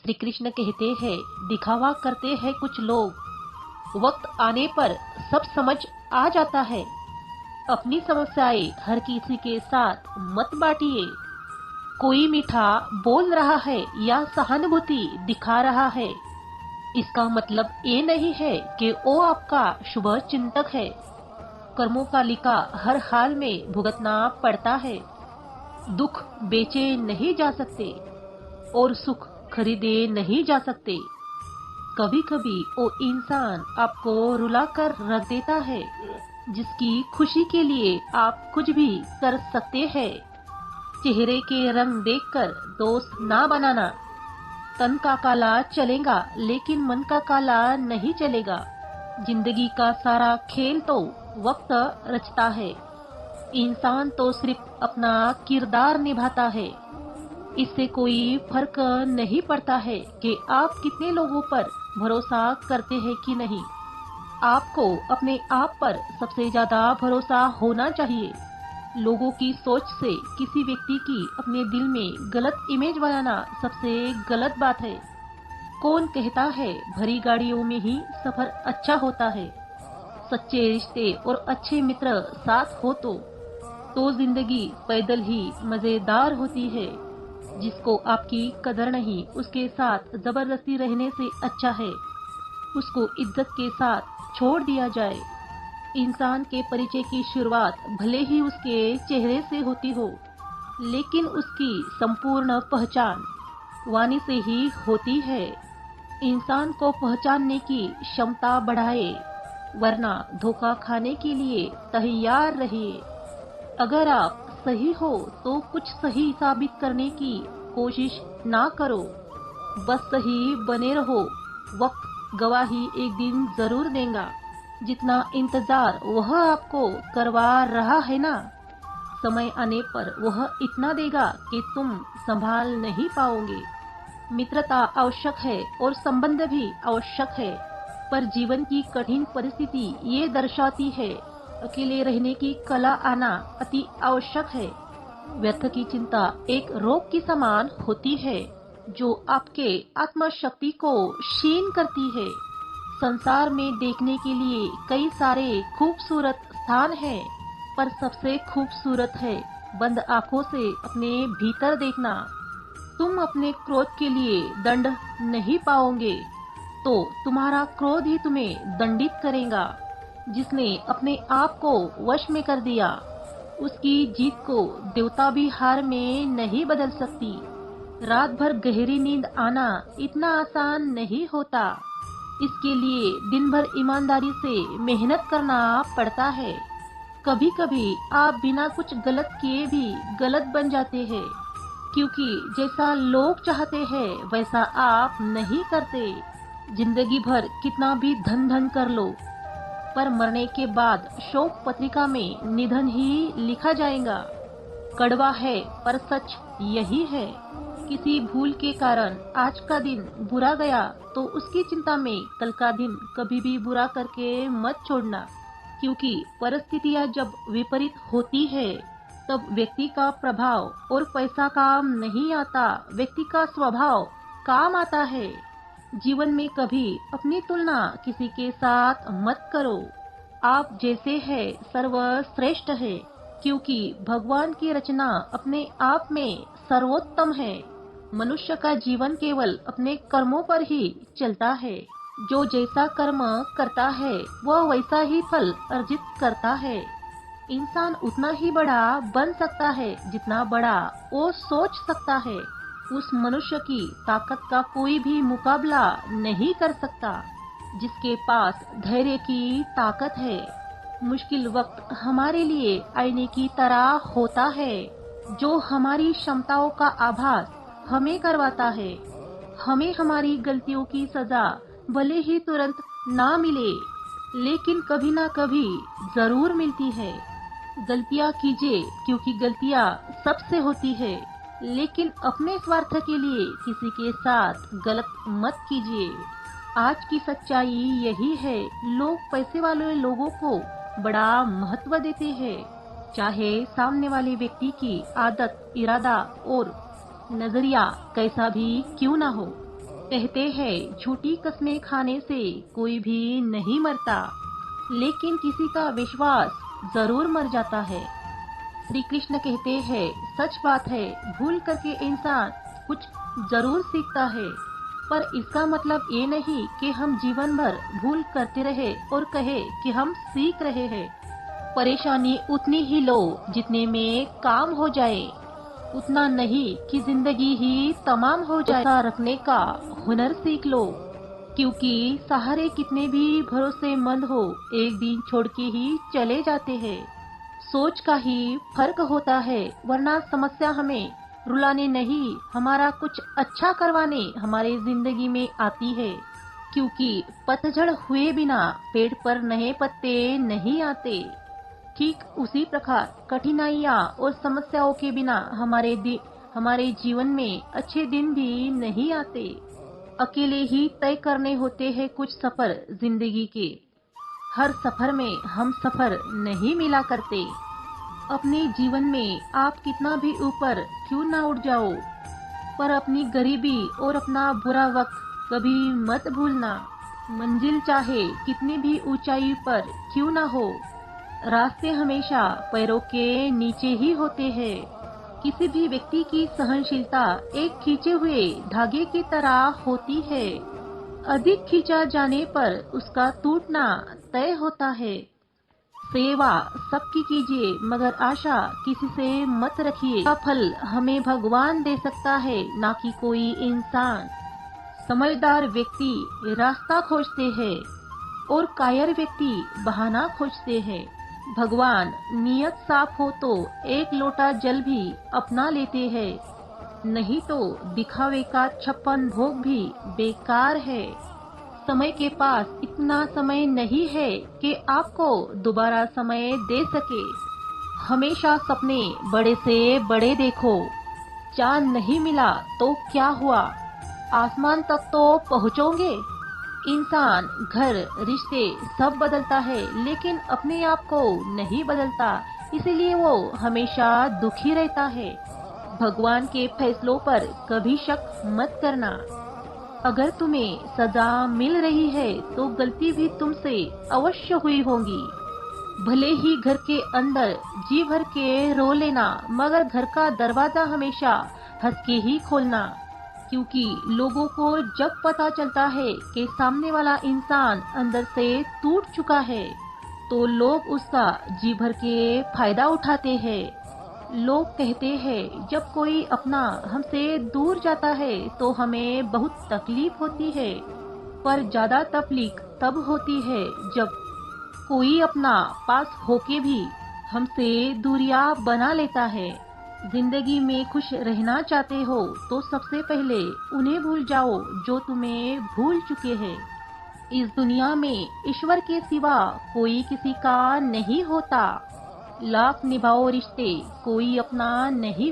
श्री कृष्ण कहते हैं, दिखावा करते हैं कुछ लोग, वक्त आने पर सब समझ आ जाता है। अपनी समस्याएं हर किसी के साथ मत बांटिए। कोई मीठा बोल रहा है या सहानुभूति दिखा रहा है, इसका मतलब ये नहीं है कि वो आपका शुभ चिंतक है। कर्मों का लिखा हर हाल में भुगतना पड़ता है। दुख बेचे नहीं जा सकते और सुख खरीदे नहीं जा सकते। कभी कभी वो इंसान आपको रुला कर रख देता है, जिसकी खुशी के लिए आप कुछ भी कर सकते हैं। चेहरे के रंग देखकर दोस्त ना बनाना। तन का काला चलेगा लेकिन मन का काला नहीं चलेगा। जिंदगी का सारा खेल तो वक्त रचता है। इंसान तो सिर्फ अपना किरदार निभाता है। इससे कोई फर्क नहीं पड़ता है कि आप कितने लोगों पर भरोसा करते हैं कि नहीं। आपको अपने आप पर सबसे ज्यादा भरोसा होना चाहिए। लोगों की सोच से किसी व्यक्ति की अपने दिल में गलत इमेज बनाना सबसे गलत बात है। कौन कहता है भरी गाड़ियों में ही सफर अच्छा होता है। सच्चे रिश्ते और अच्छे मित्र साथ हो तो जिंदगी पैदल ही मजेदार होती है। जिसको आपकी कदर नहीं, उसके साथ जबरदस्ती रहने से अच्छा है उसको इज्जत के साथ छोड़ दिया जाए। इंसान के परिचय की शुरुआत भले ही उसके चेहरे से होती हो, लेकिन उसकी संपूर्ण पहचान वाणी से ही होती है। इंसान को पहचानने की क्षमता बढ़ाए, वरना धोखा खाने के लिए तैयार रहिए। अगर आप सही हो तो कुछ सही साबित करने की कोशिश ना करो, बस सही बने रहो। वक्त गवाही एक दिन जरूर देगा। जितना इंतजार वह आपको करवा रहा है ना, समय आने पर वह इतना देगा कि तुम संभाल नहीं पाओगे। मित्रता आवश्यक है और संबंध भी आवश्यक है, पर जीवन की कठिन परिस्थिति ये दर्शाती है अकेले रहने की कला आना अति आवश्यक है। व्यर्थ की चिंता एक रोग की समान होती है जो आपके आत्मशक्ति को क्षीण करती है। संसार में देखने के लिए कई सारे खूबसूरत स्थान हैं, पर सबसे खूबसूरत है बंद आंखों से अपने भीतर देखना। तुम अपने क्रोध के लिए दंड नहीं पाओगे, तो तुम्हारा क्रोध ही तुम्हें दंडित करेगा। जिसने अपने आप को वश में कर दिया, उसकी जीत को देवता भी हार में नहीं बदल सकती। रात भर गहरी नींद आना इतना आसान नहीं होता। इसके लिए दिन भर ईमानदारी से मेहनत करना पड़ता है। कभी कभी आप बिना कुछ गलत किए भी गलत बन जाते हैं, क्योंकि जैसा लोग चाहते हैं वैसा आप नहीं करते। जिंदगी भर कितना भी धन धन कर लो, पर मरने के बाद शोक पत्रिका में निधन ही लिखा जाएगा। कड़वा है पर सच यही है। किसी भूल के कारण आज का दिन बुरा गया तो उसकी चिंता में कल का दिन कभी भी बुरा करके मत छोड़ना, क्योंकि परिस्थितियां जब विपरीत होती है तब व्यक्ति का प्रभाव और पैसा काम नहीं आता, व्यक्ति का स्वभाव काम आता है। जीवन में कभी अपनी तुलना किसी के साथ मत करो। आप जैसे हैं सर्वश्रेष्ठ है, क्योंकि भगवान की रचना अपने आप में सर्वोत्तम है। मनुष्य का जीवन केवल अपने कर्मों पर ही चलता है। जो जैसा कर्म करता है वह वैसा ही फल अर्जित करता है। इंसान उतना ही बड़ा बन सकता है जितना बड़ा वो सोच सकता है। उस मनुष्य की ताकत का कोई भी मुकाबला नहीं कर सकता जिसके पास धैर्य की ताकत है। मुश्किल वक्त हमारे लिए आईने की तरह होता है, जो हमारी क्षमताओं का आभास हमें करवाता है। हमें हमारी गलतियों की सजा भले ही तुरंत ना मिले, लेकिन कभी ना कभी जरूर मिलती है। गलतियाँ कीजिए, क्योंकि गलतियाँ सबसे होती है, लेकिन अपने स्वार्थ के लिए किसी के साथ गलत मत कीजिए। आज की सच्चाई यही है, लोग पैसे वाले लोगों को बड़ा महत्व देते हैं, चाहे सामने वाले व्यक्ति की आदत, इरादा और नजरिया कैसा भी क्यों ना हो। कहते हैं झूठी कस्में खाने से कोई भी नहीं मरता, लेकिन किसी का विश्वास जरूर मर जाता है। श्री कृष्ण कहते हैं सच बात है, भूल करके इंसान कुछ जरूर सीखता है, पर इसका मतलब ये नहीं कि हम जीवन भर भूल करते रहे और कहे कि हम सीख रहे हैं। परेशानी उतनी ही लो जितने में काम हो जाए, उतना नहीं कि जिंदगी ही तमाम हो जाए। ऐसा रखने का हुनर सीख लो, क्योंकि सहारे कितने भी भरोसेमंद हो एक दिन छोड़ के ही चले जाते हैं। सोच का ही फर्क होता है, वरना समस्या हमें रुलाने नहीं, हमारा कुछ अच्छा करवाने हमारे जिंदगी में आती है। क्योंकि पतझड़ हुए बिना पेड़ पर नए पत्ते नहीं आते। ठीक उसी प्रकार कठिनाइयाँ और समस्याओं के बिना हमारे जीवन में अच्छे दिन भी नहीं आते। अकेले ही तय करने होते हैं कुछ सफर जिंदगी के। हर सफर में हम सफर नहीं मिला करते। अपने जीवन में आप कितना भी ऊपर क्यों ना उठ जाओ, पर अपनी गरीबी और अपना बुरा वक्त कभी मत भूलना। मंजिल चाहे कितनी भी ऊंचाई पर क्यों ना हो, रास्ते हमेशा पैरों के नीचे ही होते हैं। किसी भी व्यक्ति की सहनशीलता एक खींचे हुए धागे की तरह होती है। अधिक खींचा जाने पर उसका टूटना तय होता है। सेवा सबकी कीजिए, मगर आशा किसी से मत रखिए। का फल हमें भगवान दे सकता है, ना कि कोई इंसान। समझदार व्यक्ति रास्ता खोजते हैं और कायर व्यक्ति बहाना खोजते हैं। भगवान नियत साफ हो तो एक लोटा जल भी अपना लेते हैं, नहीं तो दिखावे का 56 भोग भी बेकार है। समय के पास इतना समय नहीं है कि आपको दोबारा समय दे सके। हमेशा सपने बड़े से बड़े देखो। चांद नहीं मिला तो क्या हुआ, आसमान तक तो पहुँचोगे। इंसान, घर, रिश्ते सब बदलता है, लेकिन अपने आप को नहीं बदलता, इसीलिए वो हमेशा दुखी रहता है। भगवान के फैसलों पर कभी शक मत करना। अगर तुम्हें सजा मिल रही है तो गलती भी तुमसे अवश्य हुई होगी। भले ही घर के अंदर जी भर के रो लेना, मगर घर का दरवाजा हमेशा हंस के ही खोलना। क्योंकि लोगों को जब पता चलता है कि सामने वाला इंसान अंदर से टूट चुका है, तो लोग उसका जी भर के फायदा उठाते हैं। लोग कहते हैं जब कोई अपना हमसे दूर जाता है तो हमें बहुत तकलीफ होती है, पर ज्यादा तकलीफ तब होती है जब कोई अपना पास होके भी हमसे दूरियां बना लेता है। जिंदगी में खुश रहना चाहते हो तो सबसे पहले उन्हें भूल जाओ जो तुम्हें भूल चुके हैं। इस दुनिया में ईश्वर के सिवा कोई किसी का नहीं होता। लाख निभाओ रिश्ते, कोई अपना नहीं